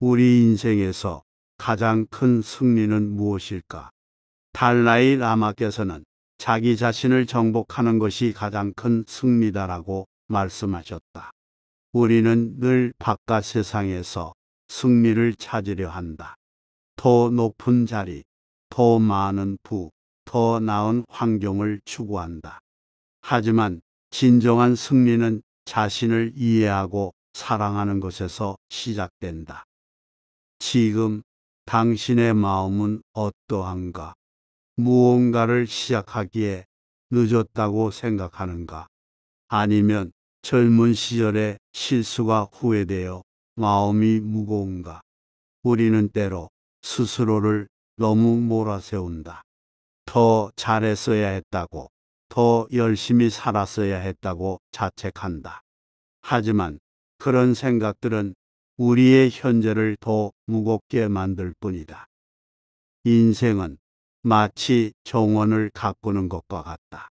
우리 인생에서 가장 큰 승리는 무엇일까? 달라이 라마께서는 자기 자신을 정복하는 것이 가장 큰 승리다라고 말씀하셨다. 우리는 늘 바깥 세상에서 승리를 찾으려 한다. 더 높은 자리, 더 많은 부, 더 나은 환경을 추구한다. 하지만 진정한 승리는 자신을 이해하고 사랑하는 것에서 시작된다. 지금 당신의 마음은 어떠한가? 무언가를 시작하기에 늦었다고 생각하는가? 아니면 젊은 시절의 실수가 후회되어 마음이 무거운가? 우리는 때로 스스로를 너무 몰아세운다. 더 잘했어야 했다고, 더 열심히 살았어야 했다고 자책한다. 하지만 그런 생각들은 우리의 현재를 더 무겁게 만들 뿐이다. 인생은 마치 정원을 가꾸는 것과 같다.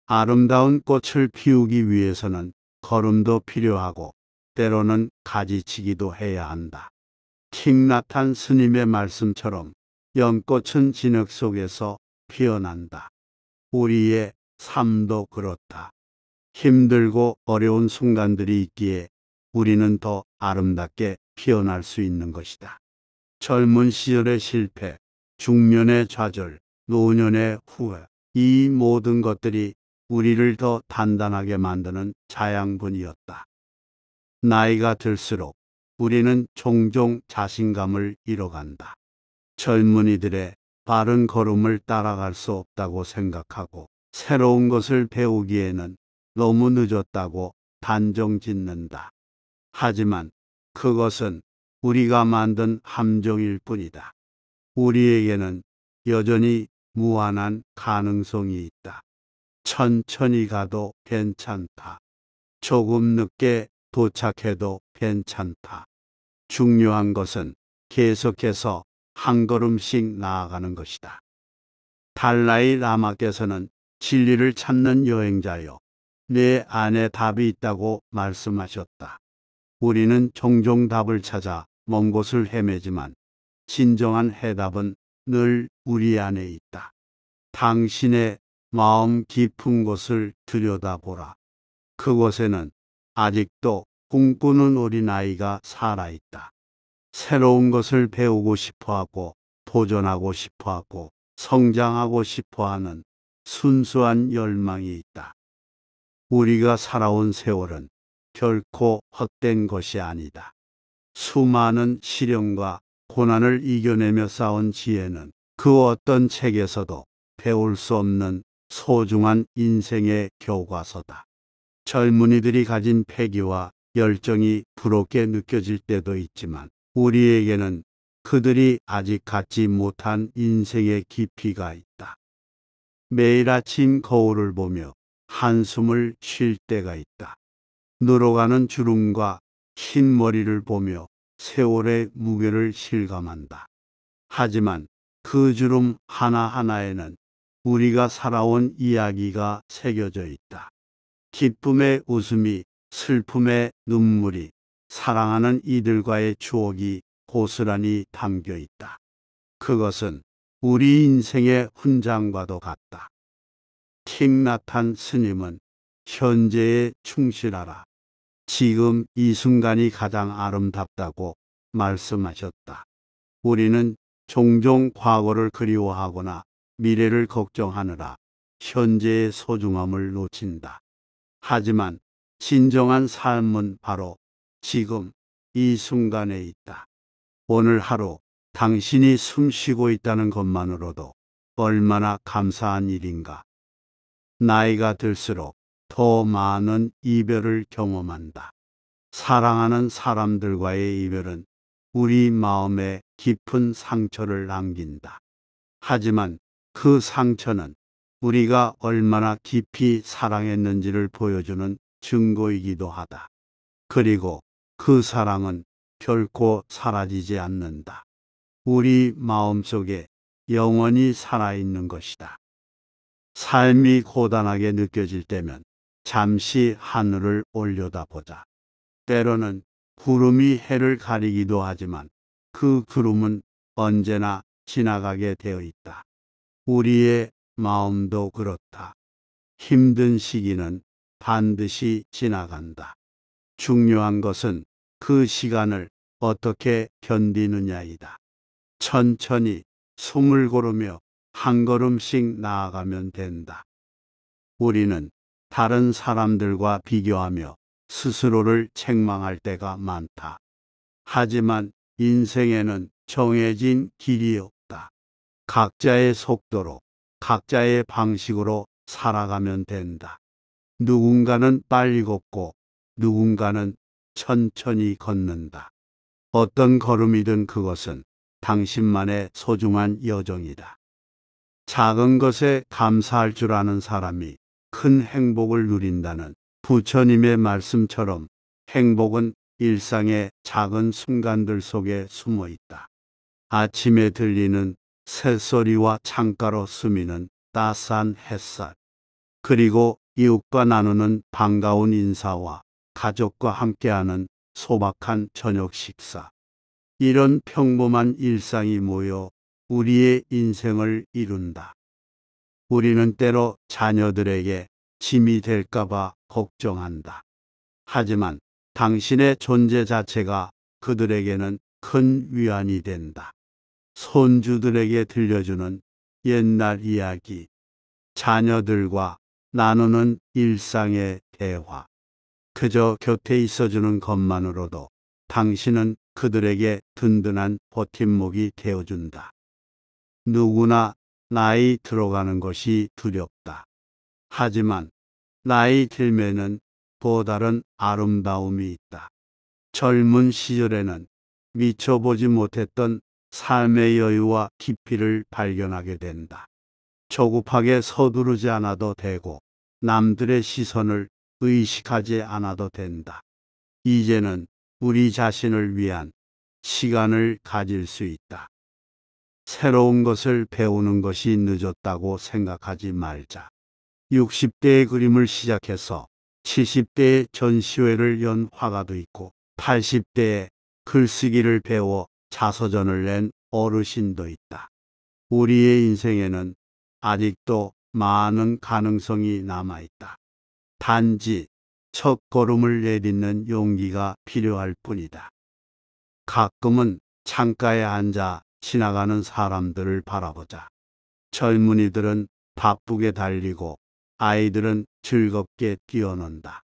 아름다운 꽃을 피우기 위해서는 걸음도 필요하고 때로는 가지치기도 해야 한다. 킹나탄 스님의 말씀처럼 연꽃은 진흙 속에서 피어난다. 우리의 삶도 그렇다. 힘들고 어려운 순간들이 있기에 우리는 더 아름답게 피어날 수 있는 것이다. 젊은 시절의 실패, 중년의 좌절, 노년의 후회, 이 모든 것들이 우리를 더 단단하게 만드는 자양분이었다. 나이가 들수록 우리는 종종 자신감을 잃어간다. 젊은이들의 바른 걸음을 따라갈 수 없다고 생각하고 새로운 것을 배우기에는 너무 늦었다고 단정 짓는다. 하지만 그것은 우리가 만든 함정일 뿐이다. 우리에게는 여전히 무한한 가능성이 있다. 천천히 가도 괜찮다. 조금 늦게 도착해도 괜찮다. 중요한 것은 계속해서 한 걸음씩 나아가는 것이다. 달라이 라마께서는 진리를 찾는 여행자여, 내 안에 답이 있다고 말씀하셨다. 우리는 종종 답을 찾아 먼 곳을 헤매지만 진정한 해답은 늘 우리 안에 있다. 당신의 마음 깊은 곳을 들여다보라. 그곳에는 아직도 꿈꾸는 어린아이가 살아있다. 새로운 것을 배우고 싶어하고 도전하고 싶어하고 성장하고 싶어하는 순수한 열망이 있다. 우리가 살아온 세월은 결코 헛된 것이 아니다. 수많은 시련과 고난을 이겨내며 쌓은 지혜는 그 어떤 책에서도 배울 수 없는 소중한 인생의 교과서다. 젊은이들이 가진 패기와 열정이 부럽게 느껴질 때도 있지만 우리에게는 그들이 아직 갖지 못한 인생의 깊이가 있다. 매일 아침 거울을 보며 한숨을 쉴 때가 있다. 늘어가는 주름과 흰 머리를 보며 세월의 무게를 실감한다. 하지만 그 주름 하나하나에는 우리가 살아온 이야기가 새겨져 있다. 기쁨의 웃음이, 슬픔의 눈물이, 사랑하는 이들과의 추억이 고스란히 담겨 있다. 그것은 우리 인생의 훈장과도 같다. 킹나탄 스님은 현재에 충실하라. 지금 이 순간이 가장 아름답다고 말씀하셨다. 우리는 종종 과거를 그리워하거나 미래를 걱정하느라 현재의 소중함을 놓친다. 하지만 진정한 삶은 바로 지금 이 순간에 있다. 오늘 하루 당신이 숨 쉬고 있다는 것만으로도 얼마나 감사한 일인가. 나이가 들수록 더 많은 이별을 경험한다. 사랑하는 사람들과의 이별은 우리 마음에 깊은 상처를 남긴다. 하지만 그 상처는 우리가 얼마나 깊이 사랑했는지를 보여주는 증거이기도 하다. 그리고 그 사랑은 결코 사라지지 않는다. 우리 마음속에 영원히 살아있는 것이다. 삶이 고단하게 느껴질 때면 잠시 하늘을 올려다보자. 때로는 구름이 해를 가리기도 하지만 그 구름은 언제나 지나가게 되어 있다. 우리의 마음도 그렇다. 힘든 시기는 반드시 지나간다. 중요한 것은 그 시간을 어떻게 견디느냐이다. 천천히 숨을 고르며 한 걸음씩 나아가면 된다. 우리는 다른 사람들과 비교하며 스스로를 책망할 때가 많다. 하지만 인생에는 정해진 길이 없다. 각자의 속도로, 각자의 방식으로 살아가면 된다. 누군가는 빨리 걷고 누군가는 천천히 걷는다. 어떤 걸음이든 그것은 당신만의 소중한 여정이다. 작은 것에 감사할 줄 아는 사람이 큰 행복을 누린다는 부처님의 말씀처럼 행복은 일상의 작은 순간들 속에 숨어 있다. 아침에 들리는 새소리와 창가로 스미는 따스한 햇살, 그리고 이웃과 나누는 반가운 인사와 가족과 함께하는 소박한 저녁 식사. 이런 평범한 일상이 모여 우리의 인생을 이룬다. 우리는 때로 자녀들에게 짐이 될까봐 걱정한다. 하지만 당신의 존재 자체가 그들에게는 큰 위안이 된다. 손주들에게 들려주는 옛날 이야기, 자녀들과 나누는 일상의 대화, 그저 곁에 있어주는 것만으로도 당신은 그들에게 든든한 버팀목이 되어준다. 누구나 나이 들어가는 것이 두렵다. 하지만 나이 들면은 또 다른 아름다움이 있다. 젊은 시절에는 미처 보지 못했던 삶의 여유와 깊이를 발견하게 된다. 조급하게 서두르지 않아도 되고 남들의 시선을 의식하지 않아도 된다. 이제는 우리 자신을 위한 시간을 가질 수 있다. 새로운 것을 배우는 것이 늦었다고 생각하지 말자. 60대의 그림을 시작해서 70대의 전시회를 연 화가도 있고 80대에 글쓰기를 배워 자서전을 낸 어르신도 있다. 우리의 인생에는 아직도 많은 가능성이 남아있다. 단지 첫 걸음을 내딛는 용기가 필요할 뿐이다. 가끔은 창가에 앉아 지나가는 사람들을 바라보자. 젊은이들은 바쁘게 달리고 아이들은 즐겁게 뛰어논다.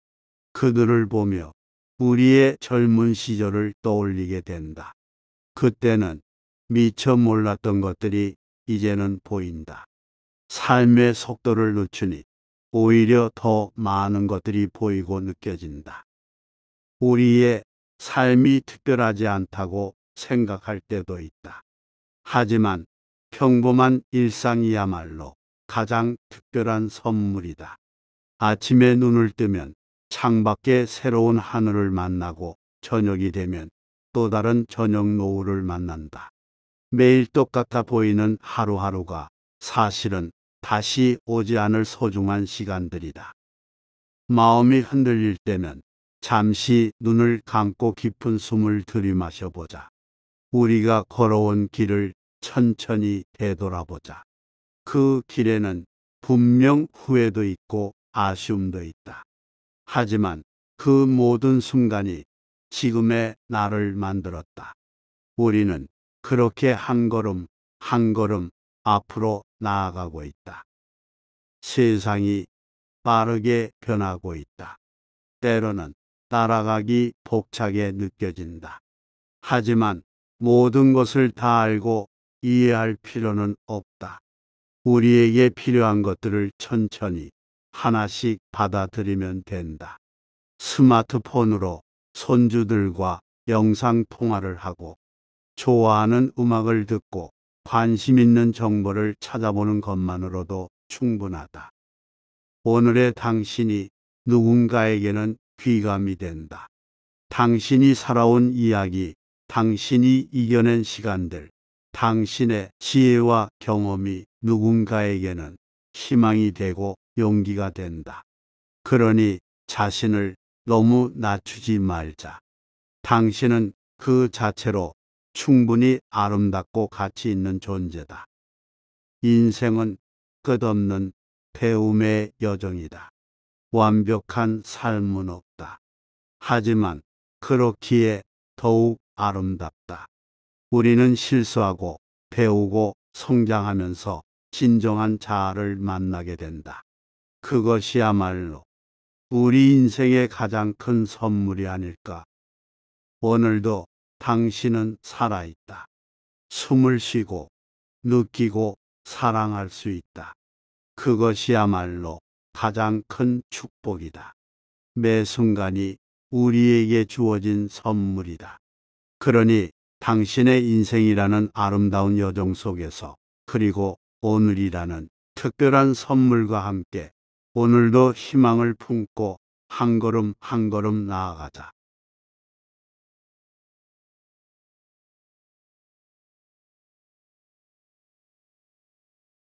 그들을 보며 우리의 젊은 시절을 떠올리게 된다. 그때는 미처 몰랐던 것들이 이제는 보인다. 삶의 속도를 늦추니 오히려 더 많은 것들이 보이고 느껴진다. 우리의 삶이 특별하지 않다고 생각할 때도 있다. 하지만 평범한 일상이야말로 가장 특별한 선물이다. 아침에 눈을 뜨면 창밖에 새로운 하늘을 만나고 저녁이 되면 또 다른 저녁 노을을 만난다. 매일 똑같아 보이는 하루하루가 사실은 다시 오지 않을 소중한 시간들이다. 마음이 흔들릴 때면 잠시 눈을 감고 깊은 숨을 들이마셔 보자. 우리가 걸어온 길을 천천히 되돌아보자. 그 길에는 분명 후회도 있고 아쉬움도 있다. 하지만 그 모든 순간이 지금의 나를 만들었다. 우리는 그렇게 한 걸음 한 걸음 앞으로 나아가고 있다. 세상이 빠르게 변하고 있다. 때로는 따라가기 벅차게 느껴진다. 하지만 모든 것을 다 알고 이해할 필요는 없다. 우리에게 필요한 것들을 천천히 하나씩 받아들이면 된다. 스마트폰으로 손주들과 영상 통화를 하고 좋아하는 음악을 듣고 관심 있는 정보를 찾아보는 것만으로도 충분하다. 오늘의 당신이 누군가에게는 귀감이 된다. 당신이 살아온 이야기, 당신이 이겨낸 시간들, 당신의 지혜와 경험이 누군가에게는 희망이 되고 용기가 된다. 그러니 자신을 너무 낮추지 말자. 당신은 그 자체로 충분히 아름답고 가치 있는 존재다. 인생은 끝없는 배움의 여정이다. 완벽한 삶은 없다. 하지만 그렇기에 더욱 아름답다. 우리는 실수하고 배우고 성장하면서 진정한 자아를 만나게 된다. 그것이야말로 우리 인생의 가장 큰 선물이 아닐까. 오늘도 당신은 살아있다. 숨을 쉬고 느끼고 사랑할 수 있다. 그것이야말로 가장 큰 축복이다. 매 순간이 우리에게 주어진 선물이다. 그러니 당신의 인생이라는 아름다운 여정 속에서, 그리고 오늘이라는 특별한 선물과 함께 오늘도 희망을 품고 한 걸음 한 걸음 나아가자.